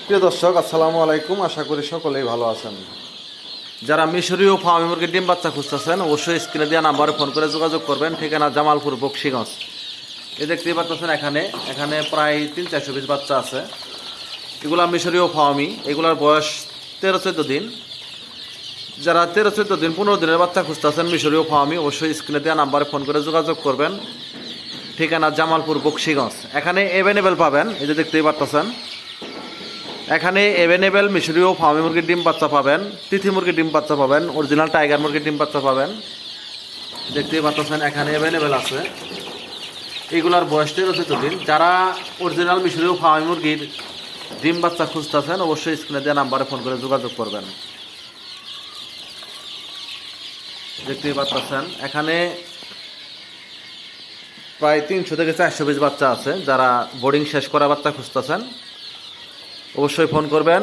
প্রিয় দর্শক, আসসালামু আলাইকুম। আশা করি সকলেই ভালো আছেন। যারা মিশরীয় ফার্মি মুরগির ডিম বাচ্চা খুঁজতেছেন অবশ্যই স্ক্রিনে দেওয়া নাম্বারে ফোন করে যোগাযোগ করবেন। ঠিকানা জামালপুর, বকশীগঞ্জ। এই দেখতেই পাচ্ছেন এখানে প্রায় 300-400 পিস বাচ্চা আছে। এগুলা মিশরীয় ফার্মি, এগুলার বয়স 13-14 দিন। যারা 13-14 দিন 15 দিনের বাচ্চা খুঁজতেছেন মিশরীয় ফার্মি অবশ্যই স্ক্রিনে দেওয়া নাম্বারে ফোন করে যোগাযোগ করবেন। ঠিকানা জামালপুর, বকশীগঞ্জ। এখানে অ্যাভেলেবেল পাবেন, এই যে দেখতেই পাচ্ছেন এখানে অ্যাভেলেবেল মিশরীয় ফার্মি মুরগির ডিম বাচ্চা পাবেন, তিথি মুরগির ডিম বাচ্চা পাবেন, অরিজিনাল টাইগার মুরগির ডিম বাচ্চা পাবেন। দেখতেই পাচ্ছেন এখানে অ্যাভেলেবেল আছে। এইগুলার বয়স 13-14 দিন। যারা অরিজিনাল মিশরীয় ফার্মি মুরগির ডিম বাচ্চা খুঁজতেছেন অবশ্যই স্ক্রিনে দেওয়া নাম্বারে ফোন করে যোগাযোগ করবেন। দেখতেই পাচ্ছেন এখানে প্রায় 300-400 পিস বাচ্চা আছে। যারা বোর্ডিং শেষ করা বাচ্চা খুঁজতেছেন অবশ্যই ফোন করবেন।